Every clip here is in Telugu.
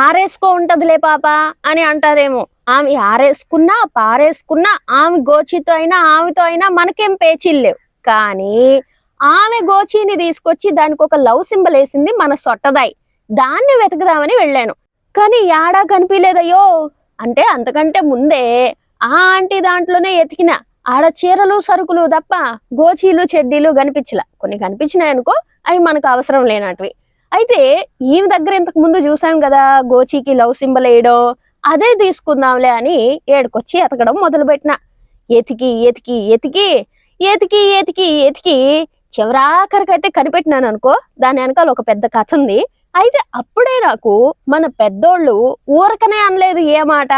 ఆరేసుకో ఉంటదిలే పాప అని అంటారేమో. ఆమె ఆరేసుకున్నా పారేసుకున్నా ఆమె గోచితో అయినా ఆమెతో అయినా మనకేం పేచీలు కానీ ఆమె గోచీని తీసుకొచ్చి దానికి ఒక లవ్ సింబల్ వేసింది మన సొట్టదాయి. దాన్ని వెతుకుదామని వెళ్ళాను, కానీ యాడా కనిపించలేదయ్యో. అంటే అంతకంటే ముందే ఆ ఆంటీ దాంట్లోనే ఎతికిన, ఆడ చీరలు సరుకులు తప్ప గోచీలు చెడ్డీలు కనిపించలా. కొన్ని కనిపించినాయి అనుకో, అవి మనకు అవసరం లేనటివి. అయితే ఈమె దగ్గర ఇంతకు ముందు చూసాం కదా గోచీకి లవ్ సింబల్ వేయడం, అదే తీసుకుందాంలే అని ఏడుకొచ్చి ఎతకడం మొదలుపెట్టిన. ఎతికి ఎతికి ఎతికి ఎతికి ఎతికి ఎతికి చివరాఖరికైతే కనిపెట్టినాను అనుకో. దాని వెనకాల ఒక పెద్ద కథ ఉంది. అయితే అప్పుడే నాకు మన పెద్దోళ్ళు ఊరకనే అనలేదు ఏ మాట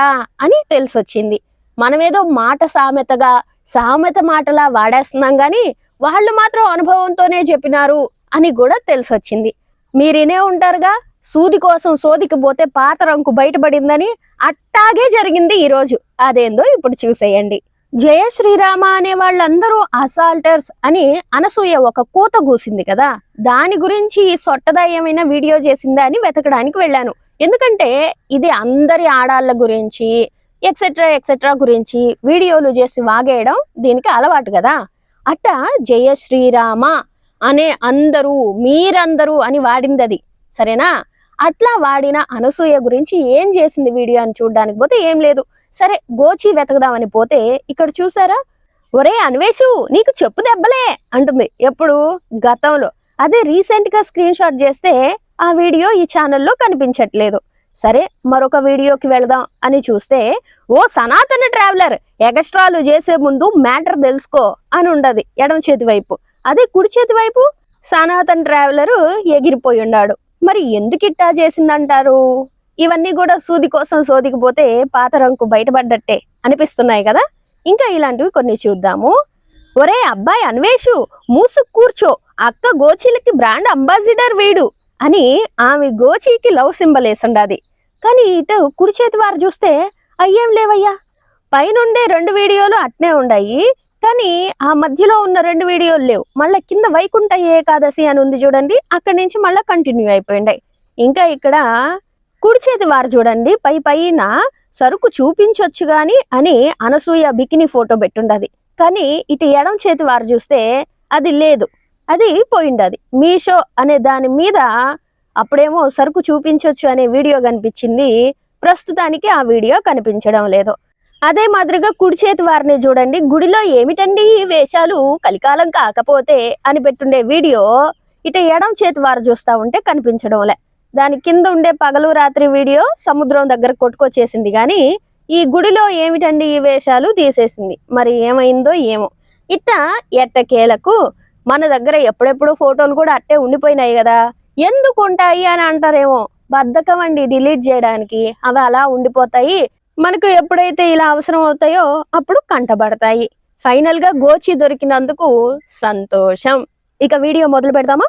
అని తెలిసొచ్చింది. మనమేదో మాట సామెతగా సామెత మాటలా వాడేస్తున్నాం గాని వాళ్ళు మాత్రం అనుభవంతోనే చెప్పినారు అని కూడా తెలిసొచ్చింది. మీరినే ఉంటారుగా, సూది కోసం సోదికి పోతే పాత రంకు బయటపడిందని. అట్టాగే జరిగింది ఈరోజు. అదేందో ఇప్పుడు చూసేయండి. జయ శ్రీరామ అనే వాళ్ళందరూ అసాల్టర్స్ అని అనసూయ ఒక కూత కూసింది కదా, దాని గురించి సొట్టదా ఏమైనా వీడియో చేసిందా అని వెతకడానికి వెళ్ళాను. ఎందుకంటే ఇది అందరి ఆడాళ్ళ గురించి ఎక్సెట్రా ఎక్సెట్రా గురించి వీడియోలు చేసి వాగేయడం దీనికి అలవాటు కదా. అట్ట జయ శ్రీరామ అనే అందరూ మీరందరూ అని వాడింది అది, సరేనా? అట్లా వాడిన అనసూయ గురించి ఏం చేసింది వీడియో అని చూడడానికి పోతే ఏం లేదు. సరే గోచి వెతకదామని పోతే ఇక్కడ చూసారా, ఒరే అన్వేషు నీకు చెప్పు దెబ్బలే అంటుంది. ఎప్పుడు? గతంలో. అదే రీసెంట్ గా స్క్రీన్ షాట్ చేస్తే ఆ వీడియో ఈ ఛానల్లో కనిపించట్లేదు. సరే మరొక వీడియోకి వెళదాం అని చూస్తే, ఓ సనాతన ట్రావెలర్ ఎగస్ట్రాలు చేసే ముందు మ్యాటర్ తెలుసుకో అని ఉండదు ఎడమ చేతి వైపు. అదే కుడి చేతి వైపు సనాతన ట్రావెలర్ ఎగిరిపోయి ఉన్నాడు. మరి ఎందుకు ఇట్టా చేసిందంటారు? ఇవన్నీ కూడా సూది కోసం సోదికిపోతే పాత రంకు బయటపడ్డట్టే అనిపిస్తున్నాయి కదా. ఇంకా ఇలాంటివి కొన్ని చూద్దాము. ఒరే అబ్బాయి అన్వేషు మూసు కూర్చో, అక్క గోచీలకి బ్రాండ్ అంబాసిడర్ వీడు అని ఆమె గోచీకి లవ్ సింబల్ వేసుండాది. కానీ ఇటు కుడి చేతి వారు చూస్తే అయ్యేం లేవయ్యా. పైనుండే 2 వీడియోలు అట్నే ఉన్నాయి, కానీ ఆ మధ్యలో ఉన్న 2 వీడియోలు లేవు. మళ్ళీ కింద వైకుంఠ ఏకాదశి అని ఉంది చూడండి, అక్కడి నుంచి మళ్ళీ కంటిన్యూ అయిపోయిండాయి. ఇంకా ఇక్కడ కుడి చేతి వారు చూడండి, పైన సరుకు చూపించొచ్చు గాని అని అనసూయ బికిని ఫోటో పెట్టుండది. కానీ ఇటు ఎడం చేతి వారు చూస్తే అది లేదు, అది పోయిండది. మీషో అనే దాని మీద అప్పుడేమో సరుకు చూపించొచ్చు అనే వీడియో కనిపించింది, ప్రస్తుతానికి ఆ వీడియో కనిపించడం లేదు. అదే మాదిరిగా కుడి చేతి వారిని చూడండి, గుడిలో ఏమిటండి ఈ వేషాలు కలికాలం కాకపోతే అని పెట్టుండే వీడియో ఇటు ఎడం చేతి వారు చూస్తా ఉంటే కనిపించడంలే. దాని కింద ఉండే పగలు రాత్రి వీడియో సముద్రం దగ్గర కొట్టుకొచ్చేసింది, కానీ ఈ గుడిలో ఏమిటండి ఈ వేషాలు తీసేసింది. మరి ఏమైందో ఏమో. ఇట్ట ఎట్టకేలకు మన దగ్గర ఎప్పుడెప్పుడు ఫోటోలు కూడా అట్టే ఉండిపోయినాయి కదా, ఎందుకు ఉంటాయి అని అంటారేమో. బద్ధకం అండి డిలీట్ చేయడానికి. అవి అలా ఉండిపోతాయి, మనకు ఎప్పుడైతే ఇలా అవసరం అవుతాయో అప్పుడు కంటబడతాయి. ఫైనల్ గా గోచి దొరికినందుకు సంతోషం. ఇక వీడియో మొదలు పెడదామా?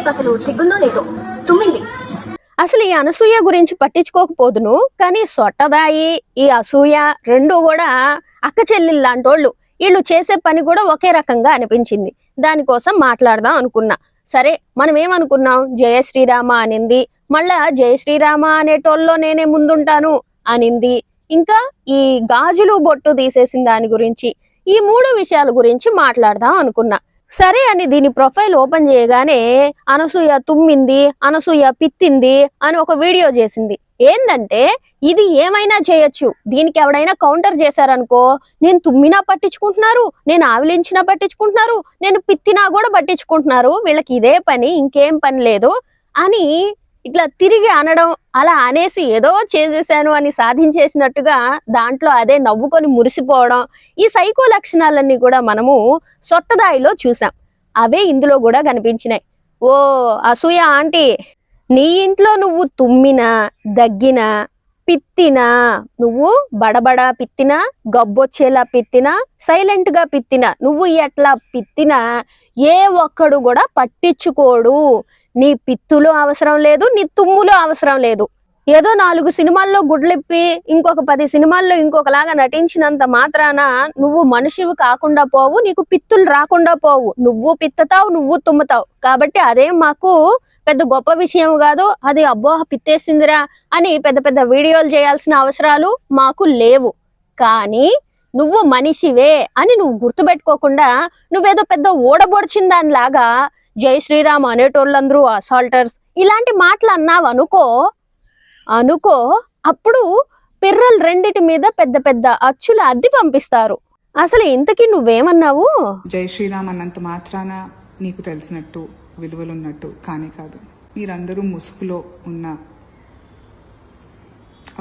అసలు సిగ్గుందో లేదో తుమ్మింది. అసలు ఈ అనసూయ గురించి పట్టించుకోకపోదును, కానీ సొట్టదాయి ఈ అసూయ రెండు కూడా అక్క చెల్లెళ్ళు లాంటోళ్ళు. వీళ్ళు చేసే పని కూడా ఒకే రకంగా అనిపించింది. దానికోసం మాట్లాడదాం అనుకున్నా. సరే మనం ఏమనుకున్నాం, జయ శ్రీరామ అనింది, మళ్ళా జయ శ్రీరామ అనేటోళ్ళలో నేనే ముందుంటాను అనింది, ఇంకా ఈ గాజులు బొట్టు తీసేసిన దాని గురించి, ఈ 3 విషయాల గురించి మాట్లాడదాం అనుకున్నా. సరే అని దీని ప్రొఫైల్ ఓపెన్ చేయగానే అనసూయ తుమ్మింది, అనసూయ పిత్తింది అని ఒక వీడియో చేసింది. ఏందంటే ఇది ఏమైనా చేయొచ్చు, దీనికి ఎవడైనా కౌంటర్ చేశారనుకో, నేను తుమ్మినా పట్టించుకుంటున్నారు, నేను ఆవిలించినా పట్టించుకుంటున్నారు, నేను పిత్తినా కూడా పట్టించుకుంటున్నారు, వీళ్ళకి ఇదే పని, ఇంకేం పని లేదు అని ఇట్లా తిరిగి అనడం. అలా అనేసి ఏదో చేసేసాను అని సాధించేసినట్టుగా దాంట్లో అదే నవ్వుకొని మురిసిపోవడం, ఈ సైకో లక్షణాలన్నీ కూడా మనము సొట్టదాయిలో చూసాం. అవే ఇందులో కూడా కనిపించినాయి. ఓ అసూయ ఆంటీ, నీ ఇంట్లో నువ్వు తుమ్మినా దగ్గినా పిత్తినా, నువ్వు బడబడా పిత్తినా, గబ్బొచ్చేలా పిత్తినా, సైలెంట్ గా పిత్తినా, నువ్వు ఎట్లా పిత్తినా ఏ ఒక్కడు కూడా పట్టించుకోడు. నీ పిత్తులు అవసరం లేదు, నీ తుమ్ములు అవసరం లేదు. ఏదో 4 సినిమాల్లో గుడ్లిప్పి ఇంకొక 10 సినిమాల్లో ఇంకొకలాగా నటించినంత మాత్రాన నువ్వు మనిషివి కాకుండా పోవు, నీకు పిత్తులు రాకుండా పోవు. నువ్వు పిత్తతావు, నువ్వు తుమ్ముతావు. కాబట్టి అదేం మాకు పెద్ద గొప్ప విషయం కాదు. అది అబ్బో పిత్తేసిందిరా అని పెద్ద పెద్ద వీడియోలు చేయాల్సిన అవసరాలు మాకు లేవు. కానీ నువ్వు మనిషివే అని నువ్వు గుర్తుపెట్టుకోకుండా నువ్వేదో పెద్ద ఓడబొడిచిన దానిలాగా జై శ్రీరామ్ అనేటోళ్ళందరూ అసాల్టర్స్ ఇలాంటి మాటలు అన్నావు అనుకో అప్పుడు పిర్రలు రెండిటి మీద పెద్ద పెద్ద అచ్చుల అద్ది పంపిస్తారు. అసలు ఇంతకీ నువ్వేమన్నావు? జై శ్రీరామ్ అన్నంత మాత్రాన నీకు తెలిసినట్టు విలువలున్నట్టు కానీ కాదు. మీరందరూ ముసుగులో ఉన్న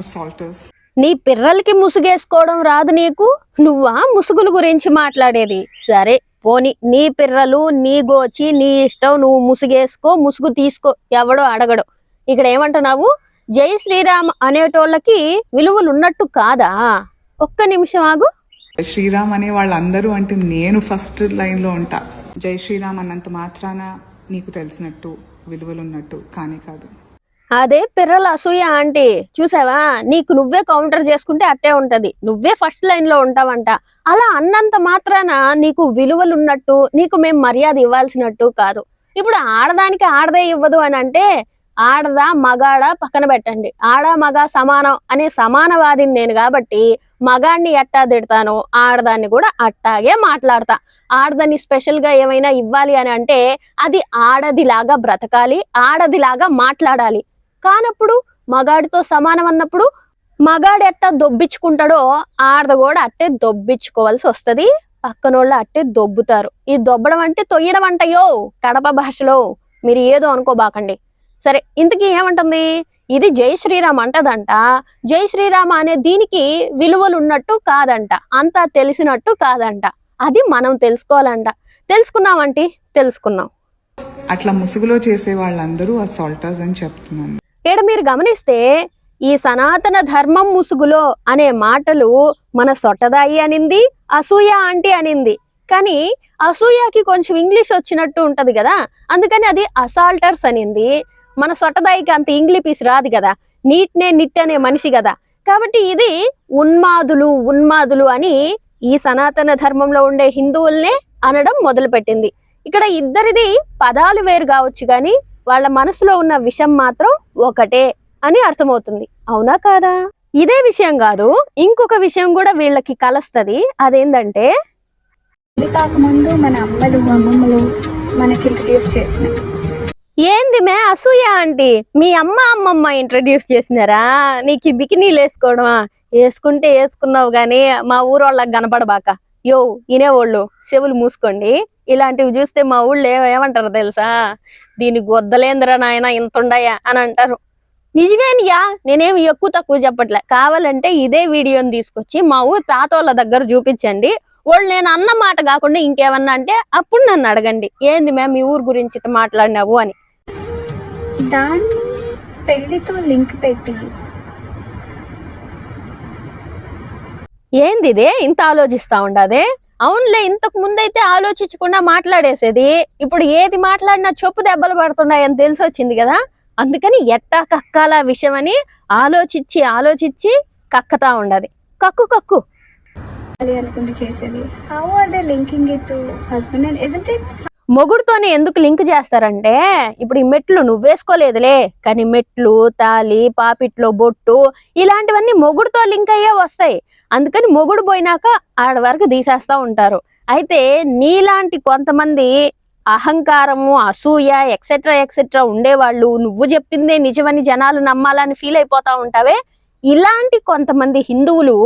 అసాల్టర్స్. నీ పిర్రలకి ముసుగేసుకోవడం రాదు నీకు? నువ్వా ముసుగుల గురించి మాట్లాడేది? సరే పోని, నీ పిర్రలు నీ గోచి నీ ఇష్టం, నువ్వు ముసుగేసుకో, ముసుగు తీసుకో, ఎవడో అడగడు. ఇక్కడ ఏమంటున్నావు? జై శ్రీరామ్ అనేటోళ్ళకి విలువలు ఉన్నట్టు కాదా? ఒక్క నిమిషం ఆగు. జై శ్రీరామ్ అనే వాళ్ళందరూ అంటే నేను ఫస్ట్ లైన్లో ఉంటా. జై శ్రీరామ్ అన్నంత మాత్రాన నీకు తెలిసినట్టు విలువలున్నట్టు కానీ కాదు. అదే పిర్రల అసూయ ఆంటీ. చూసావా, నీకు నువ్వే కౌంటర్ చేసుకుంటే అట్టే ఉంటది. నువ్వే ఫస్ట్ లైన్ లో ఉంటావంట. అలా అన్నంత మాత్రాన నీకు విలువలు ఉన్నట్టు, నీకు మేము మర్యాద ఇవ్వాల్సినట్టు కాదు. ఇప్పుడు ఆడదానికి ఆడదే ఇవ్వదు అని అంటే ఆడదా మగాడ పక్కన పెట్టండి. ఆడ మగ సమానం అనే సమానవాదిని నేను కాబట్టి మగాడిని ఎట్టా తిడతాను, ఆడదాన్ని కూడా అట్టాగే మాట్లాడతా. ఆడదాన్ని స్పెషల్ గా ఏమైనా ఇవ్వాలి అని అంటే అది ఆడదిలాగా బ్రతకాలి, ఆడదిలాగా మాట్లాడాలి. కానప్పుడు మగాడితో సమానం అన్నప్పుడు మగాడు ఎట్టా దొబ్బించుకుంటాడో ఆడద కూడా అట్టే దొబ్బించుకోవాల్సి వస్తుంది. పక్కనోళ్ళు అట్టే దొబ్బుతారు. ఈ దొబ్బడం అంటే తొయ్యడం అంటయో కడప భాషలో. మీరు ఏదో అనుకోబాకండి. సరే, ఇంతకీ ఏమంటుంది? ఇది జై శ్రీరామ్ అంటదంట. జై శ్రీరామ్ అనే దీనికి విలువలు ఉన్నట్టు కాదంట, అంతా తెలిసినట్టు కాదంట. అది మనం తెలుసుకోవాలంట. తెలుసుకున్నామంటే తెలుసుకున్నాం. అట్లా ముసుగులో చేసే వాళ్ళందరూ అసాల్టర్స్ అని చెప్తున్నాను. ఇక్కడ మీరు గమనిస్తే ఈ సనాతన ధర్మం ముసుగులో అనే మాటలు మన సొట్టదాయి అనింది, అసూయ ఆంటీ అనింది. కానీ అసూయకి కొంచెం ఇంగ్లీష్ వచ్చినట్టు ఉంటది కదా, అందుకని అది అసాల్టర్స్ అనింది. మన సొట్టదాయికి అంత ఇంగ్లీష్ రాదు కదా, నిట్ అనే మనిషి కదా. కాబట్టి ఇది ఉన్మాదులు అని ఈ సనాతన ధర్మంలో ఉండే హిందువుల్నే అనడం మొదలుపెట్టింది. ఇక్కడ ఇద్దరిది పదాలు వేరు కావచ్చు కానీ వాళ్ళ మనసులో ఉన్న విషయం మాత్రం ఒకటే అని అర్థమవుతుంది. అవునా కాదా? ఇదే విషయం కాదు, ఇంకొక విషయం కూడా వీళ్ళకి కలుస్తుంది. అదేంటంటే కాకముందు మన అమ్మమ్మలు మనకి ఇంట్రడ్యూస్ చేసినాయి. ఏంది మే అసూయ ఆంటీ, మీ అమ్మమ్మ ఇంట్రడ్యూస్ చేసినారా? నీకు బికినీలు వేసుకోవడమా? వేసుకుంటే వేసుకున్నావు గానీ మా ఊరోళ్ళకి కనపడబాక. యో ఇనేవాళ్ళు చెవులు మూసుకోండి. ఇలాంటివి చూస్తే మా ఊళ్ళో ఏమంటారు తెలుసా? దీని గొద్దలేంద్ర నాయన ఇంతుండయా అని అంటారు. నిజమేనియా, నేనేమి ఎక్కువ తక్కువ చెప్పట్లే. కావాలంటే ఇదే వీడియోని తీసుకొచ్చి మా ఊరు తాతోళ్ళ దగ్గర చూపించండి. వాళ్ళు నేను అన్న మాట కాకుండా ఇంకేమన్నా అంటే అప్పుడు నన్ను అడగండి, ఏంది మేము మీ ఊరు గురించి మాట్లాడినావు అని. దాన్ని పెళ్లితో లింక్ పెట్టి ఏంది ఇదే ఇంత ఆలోచిస్తా ఉండదే? అవునులే, ఇంతకు ముందైతే ఆలోచించకుండా మాట్లాడేసేది. ఇప్పుడు ఏది మాట్లాడినా చెప్పు దెబ్బలు పడుతున్నాయని తెలిసి వచ్చింది కదా, అందుకని ఎట్టా కక్కాల విషయం అని ఆలోచించి కక్కతా ఉండదు. కక్కు అనుకుంటే చేసేది. How are they linking it to husband and isn't it? మొగుడుతోనే ఎందుకు లింక్ చేస్తారంటే, ఇప్పుడు ఈ మెట్లు నువ్వేసుకోలేదులే కానీ మెట్లు, తాలి, పాపిట్లో బొట్టు ఇలాంటివన్నీ మొగుడుతో లింక్ అయ్యే వస్తాయి. అందుకని మొగుడు పోయినాక ఆడ వరకు తీసేస్తా ఉంటారు. అయితే నీలాంటి కొంతమంది అహంకారము, అసూయ ఎక్సెట్రా ఉండేవాళ్ళు, నువ్వు చెప్పిందే నిజమని జనాలు నమ్మాలని ఫీల్ అయిపోతా ఉంటావే, ఇలాంటి కొంతమంది హిందువులు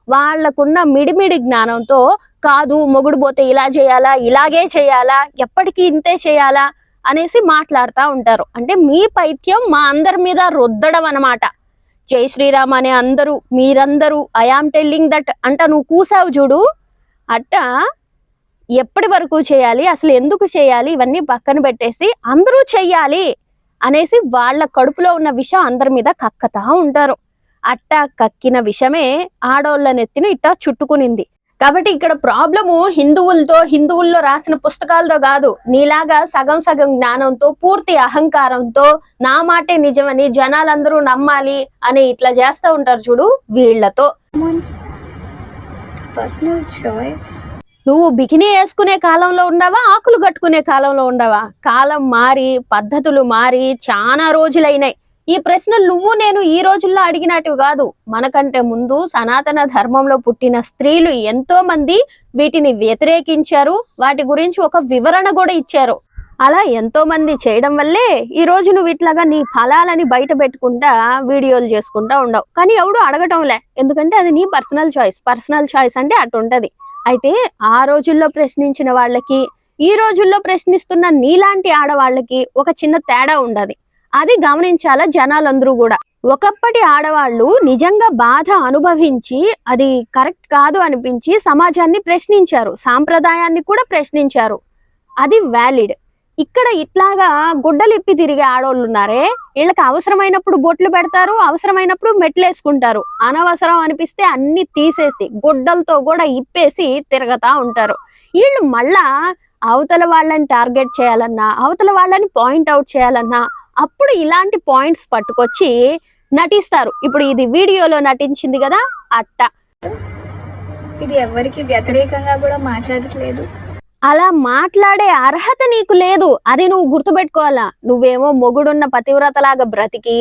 వాళ్లకున్న మిడిమిడి జ్ఞానంతో కాదు మొగుడు పోతే ఇలా చేయాలా, ఇలాగే చేయాలా, ఎప్పటికీ ఇంతే చేయాలా అనేసి మాట్లాడుతూ ఉంటారు. అంటే మీ పైత్యం మా అందరి మీద రుద్దడం అన్నమాట. జై శ్రీరామ్ అనే మీరందరూ ఐ ఆమ్ టెల్లింగ్ దట్ అంట నువ్వు కూసావు చూడు, అట్ట ఎప్పటి వరకు చేయాలి, అసలు ఎందుకు చేయాలి, ఇవన్నీ పక్కన పెట్టేసి అందరూ చెయ్యాలి అనేసి వాళ్ళ కడుపులో ఉన్న విషయం అందరి మీద కక్కతా ఉంటారు. అట్టా కక్కిన విషమే ఆడోళ్ళ నెత్తిన ఇట్టా చుట్టుకునింది. కాబట్టి ఇక్కడ ప్రాబ్లము హిందువుల్లో రాసిన పుస్తకాలతో కాదు, నీలాగా సగం జ్ఞానంతో, పూర్తి అహంకారంతో, నా మాటే నిజమని జనాలందరూ నమ్మాలి అని ఇట్లా చేస్తూ ఉంటారు చూడు, వీళ్లతో. Personal choice. నువ్వు బికినీ వేసుకునే కాలంలో ఉండవా, ఆకులు కట్టుకునే కాలంలో ఉండవా? కాలం మారి, పద్ధతులు మారి చాలా రోజులైనాయి. ఈ ప్రశ్నలు నువ్వు నేను ఈ రోజుల్లో అడిగినట్టు కాదు. మనకంటే ముందు సనాతన ధర్మంలో పుట్టిన స్త్రీలు ఎంతో మంది వీటిని వ్యతిరేకించారు, వాటి గురించి ఒక వివరణ కూడా ఇచ్చారు. అలా ఎంతో మంది చేయడం వల్లే ఈ రోజు నువ్వు ఇట్లాగా నీ ఫలాలని బయట పెట్టుకుంటా వీడియోలు చేసుకుంటా ఉండవు. కానీ ఎవడు అడగటంలే, ఎందుకంటే అది నీ పర్సనల్ చాయిస్ అంటే అటుంటది. అయితే ఆ రోజుల్లో ప్రశ్నించిన వాళ్ళకి ఈ రోజుల్లో ప్రశ్నిస్తున్న నీలాంటి ఆడవాళ్ళకి ఒక చిన్న తేడా ఉండదు. అది గమనించాల జనాలందరూ కూడా. ఒకప్పటి ఆడవాళ్ళు నిజంగా బాధ అనుభవించి అది కరెక్ట్ కాదు అనిపించి సమాజాన్ని ప్రశ్నించారు, సాంప్రదాయాన్ని కూడా ప్రశ్నించారు. అది వ్యాలిడ్. ఇక్కడ ఇట్లాగా గుడ్డలిప్పి తిరిగే ఆడోళ్ళు ఉన్నారే, వీళ్ళకి అవసరమైనప్పుడు బొట్లు పెడతారు, అవసరమైనప్పుడు మెట్లు వేసుకుంటారు, అనవసరం అనిపిస్తే అన్ని తీసేసి గుడ్డలతో కూడా ఇప్పేసి తిరగతా ఉంటారు. వీళ్ళు మళ్ళా అవతల వాళ్ళని టార్గెట్ చేయాలన్నా, అవతల వాళ్ళని పాయింట్ అవుట్ చేయాలన్నా అప్పుడు ఇలాంటి పాయింట్స్ పట్టుకొచ్చి నటిస్తారు. ఇప్పుడు ఇది వీడియోలో నటించింది కదా అట్ట. ఇది ఎవరికి వ్యతిరేకంగా కూడా మాట్లాడట్లేదు. అలా మాట్లాడే అర్హత నీకు లేదు, అది నువ్వు గుర్తుపెట్టుకోవాలా. నువ్వేమో మొగుడున్న పతివ్రతలాగా బ్రతికి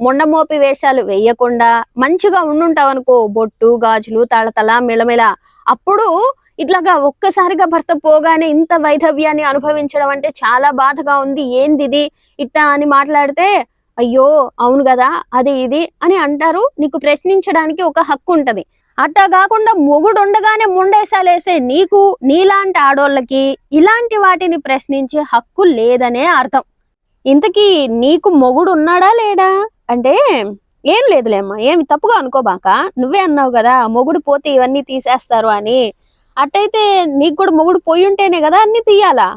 మొండమోపి వేషాలు వేయకుండా మంచిగా ఉండుంటావు అనుకో, బొట్టు గాజులు తళతళ మిళమిళ. అప్పుడు ఇట్లాగా ఒక్కసారిగా భర్త పోగానే ఇంత వైధవ్యాన్ని అనుభవించడం అంటే చాలా బాధగా ఉంది, ఏందిది ఇట్లా అని మాట్లాడితే అయ్యో అవును కదా అది ఇది అని అంటారు. నీకు ప్రశ్నించడానికి ఒక హక్కు ఉంటది. అట్టా కాకుండా మొగుడు ఉండగానే ముండేసాలేసే నీకు, నీలాంటి ఆడోళ్ళకి ఇలాంటి వాటిని ప్రశ్నించే హక్కు లేదనే అర్థం. ఇంతకీ నీకు మొగుడు ఉన్నాడా లేడా అంటే ఏం లేదులేమ్మా, ఏమి తప్పుగా అనుకోబాక. నువ్వే అన్నావు కదా మొగుడు పోతే ఇవన్నీ తీసేస్తారు అని. అట్టయితే నీకు కూడా మొగుడు పోయి ఉంటేనే కదా అన్ని తీయాలా,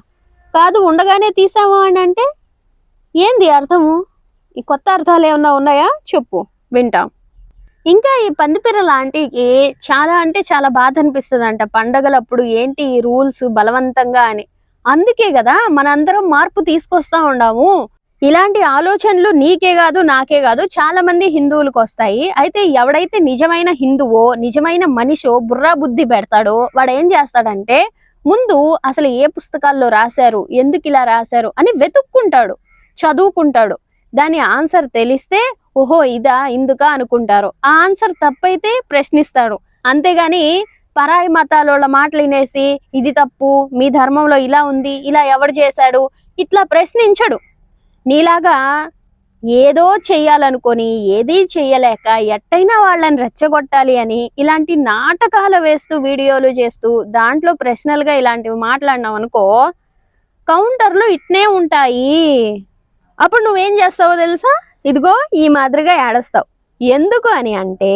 కాదు ఉండగానే తీసావా అని అంటే ఏంది అర్థము? ఈ కొత్త అర్థాలు ఏమన్నా ఉన్నాయా చెప్పు, వింటాం. ఇంకా ఈ పందిపిర్ర లాంటికి చాలా అంటే చాలా బాధ అనిపిస్తుంది అంట పండగలప్పుడు. ఏంటి ఈ రూల్స్ బలవంతంగా అని. అందుకే కదా మనందరం మార్పు తీసుకొస్తా ఉండాము. ఇలాంటి ఆలోచనలు నీకే కాదు నాకే కాదు చాలా మంది హిందువులకు వస్తాయి. అయితే ఎవడైతే నిజమైన హిందువో నిజమైన మనిషో బుర్రా బుద్ధి పెడతాడో వాడు ఏం చేస్తాడంటే ముందు అసలు ఏ పుస్తకాల్లో రాశారు, ఎందుకు ఇలా రాశారు అని వెతుక్కుంటాడు, చదువుకుంటాడు. దాని ఆన్సర్ తెలిస్తే ఓహో ఇదా ఇందుకా అనుకుంటారు. ఆ ఆన్సర్ తప్పైతే ప్రశ్నిస్తాడు. అంతేగాని పరాయి మతాల మాటలు వినేసి ఇది తప్పు, మీ ధర్మంలో ఇలా ఉంది, ఇలా ఎవడు చేశాడు ఇట్లా ప్రశ్నించడు. నీలాగా ఏదో చెయ్యాలనుకొని ఏదీ చెయ్యలేక ఎట్టయినా వాళ్ళని రెచ్చగొట్టాలి అని ఇలాంటి నాటకాలు వేస్తూ వీడియోలు చేస్తూ దాంట్లో ప్రశ్నలుగా ఇలాంటివి మాట్లాడినావు అనుకో, కౌంటర్లు ఇట్నే ఉంటాయి. అప్పుడు నువ్వేం చేస్తావో తెలుసా, ఇదిగో ఈ మాదిరిగా ఏడుస్తావు. ఎందుకు అని అంటే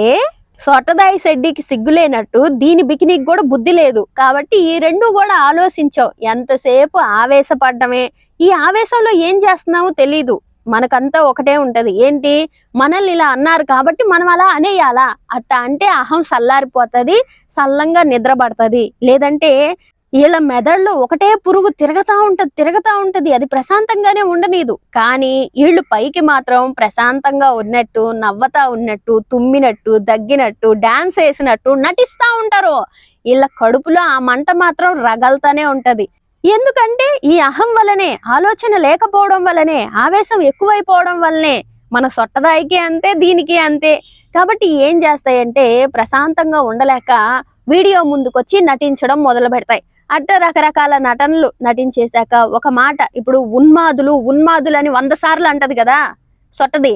సొట్టదాయి సెడ్డికి సిగ్గులేనట్టు దీని బికినీకి కూడా బుద్ధి లేదు కాబట్టి ఈ రెండు కూడా ఆలోచించావు. ఎంతసేపు ఆవేశపడ్డమే. ఈ ఆవేశంలో ఏం చేస్తున్నావో తెలీదు. మనకంతా ఒకటే ఉంటది, ఏంటి మనల్ని ఇలా అన్నారు కాబట్టి మనం అలా అనేయాలా. అట్టా అంటే అహం సల్లారిపోతుంది, సల్లంగా నిద్ర పడుతుంది. లేదంటే వీళ్ళ మెదడులో ఒకటే పురుగు తిరగతా ఉంటది, అది ప్రశాంతంగానే ఉండనీదు. కానీ వీళ్ళు పైకి మాత్రం ప్రశాంతంగా ఉన్నట్టు, నవ్వతా ఉన్నట్టు, తుమ్మినట్టు, దగ్గినట్టు, డాన్స్ వేసినట్టు నటిస్తా ఉంటారు. వీళ్ళ కడుపులో ఆ మంట మాత్రం రగలుతానే ఉంటది. ఎందుకంటే ఈ అహం వల్లనే, ఆలోచన లేకపోవడం వల్లనే, ఆవేశం ఎక్కువైపోవడం వల్లనే. మన సొట్టదాయికి అంతే, దీనికి అంతే. కాబట్టి ఏం చేస్తాయంటే ప్రశాంతంగా ఉండలేక వీడియో ముందుకొచ్చి నటించడం మొదలు పెడతాయి. అట్ట రకరకాల నటనలు నటించేశాక ఒక మాట, ఇప్పుడు ఉన్మాదులు అని 100 సార్లు అంటది కదా సొట్టది.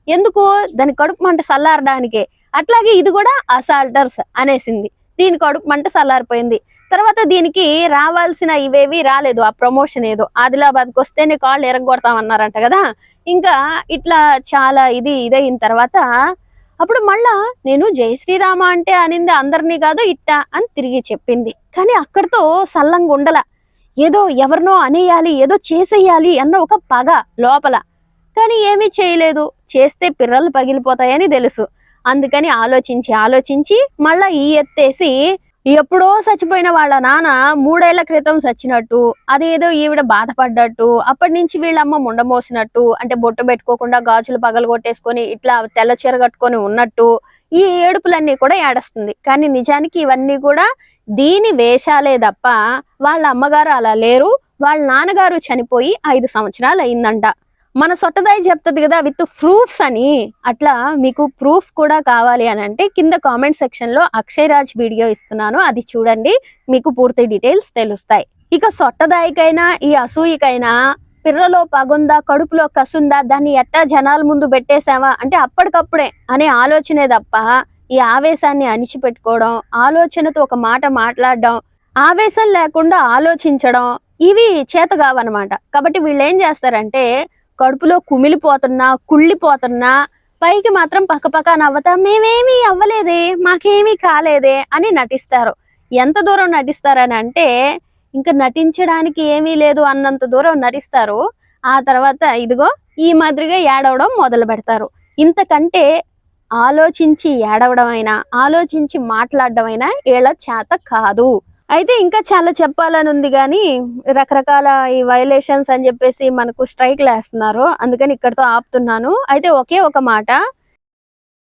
ఎందుకు? దాని కడుపు మంట సల్లారడానికే. అట్లాగే ఇది కూడా అసాల్టర్స్ అనేసింది, దీని కడుపు మంట సల్లారిపోయింది. తర్వాత దీనికి రావాల్సిన ఇవేవి రాలేదు, ఆ ప్రమోషన్ ఏదో ఆదిలాబాద్కి వస్తేనే కాళ్ళు ఎరగొడతామన్నారంట కదా. ఇంకా ఇట్లా చాలా ఇదైన తర్వాత అప్పుడు మళ్ళా నేను జై శ్రీరామ అంటే అనింది అందరినీ కాదు ఇట్టా అని తిరిగి చెప్పింది. కానీ అక్కడితో సల్లంగా ఉండల, ఏదో ఎవరినో అనేయాలి, ఏదో చేసేయాలి అన్న ఒక పగ లోపల. కానీ ఏమీ చేయలేదు, చేస్తే పిర్రలు పగిలిపోతాయని తెలుసు. అందుకని ఆలోచించి మళ్ళా ఈ ఎత్తేసి ఎప్పుడో చచ్చిపోయిన వాళ్ళ నాన్న 3 ఏళ్ల క్రితం చచ్చినట్టు, అదేదో ఈవిడ బాధపడ్డట్టు, అప్పటి నుంచి వీళ్ళమ్మ ముండమోసినట్టు, అంటే బొట్టు పెట్టుకోకుండా గాజులు పగలు కొట్టేసుకొని ఇట్లా తెల్ల చీర కట్టుకొని ఉన్నట్టు ఈ ఏడుపులన్నీ కూడా ఏడుస్తుంది. కానీ నిజానికి ఇవన్నీ కూడా దీని వేషాలే తప్ప వాళ్ళ అమ్మగారు అలా లేరు, వాళ్ళ నాన్నగారు చనిపోయి 5 సంవత్సరాలు అయిందంట. మన సొట్టదాయి చెప్తుంది కదా విత్ ప్రూఫ్స్ అని. అట్లా మీకు ప్రూఫ్ కూడా కావాలి అని అంటే కింద కామెంట్ సెక్షన్ లో అక్షయ్ రాజ్ వీడియో ఇస్తున్నాను, అది చూడండి, మీకు పూర్తి డీటెయిల్స్ తెలుస్తాయి. ఇక సొట్టదాయికైనా ఈ అసూయకైనా పిర్రలో పగుందా, కడుపులో కసుందా, దాన్ని ఎట్టా జనాల ముందు పెట్టేసావా అంటే అప్పటికప్పుడే అనే ఆలోచనే తప్ప ఈ ఆవేశాన్ని అణిచిపెట్టుకోవడం, ఆలోచనతో ఒక మాట మాట్లాడడం, ఆవేశం లేకుండా ఆలోచించడం ఇవి చేత కావన్నమాట. కాబట్టి వీళ్ళు ఏం చేస్తారంటే కడుపులో కుమిలిపోతున్నా, కుళ్ళిపోతున్నా పైకి మాత్రం పక్కపక్క నవ్వుతా మేమేమీ అవ్వలేదే, మాకేమీ కాలేదే అని నటిస్తారు. ఎంత దూరం నటిస్తారని అంటే ఇంకా నటించడానికి ఏమీ లేదు అన్నంత దూరం నటిస్తారు. ఆ తర్వాత ఇదిగో ఈ మాదిరిగా ఏడవడం మొదలు పెడతారు. ఇంతకంటే ఆలోచించి ఏడవడం అయినా, ఆలోచించి మాట్లాడడం అయినా వీళ్ళ చేత కాదు. అయితే ఇంకా చాలా చెప్పాలని ఉంది కానీ రకరకాల ఈ వైలేషన్స్ అని చెప్పేసి మనకు స్ట్రైక్లు వేస్తున్నారు, అందుకని ఇక్కడితో ఆపుతున్నాను. అయితే ఒకే ఒక మాట,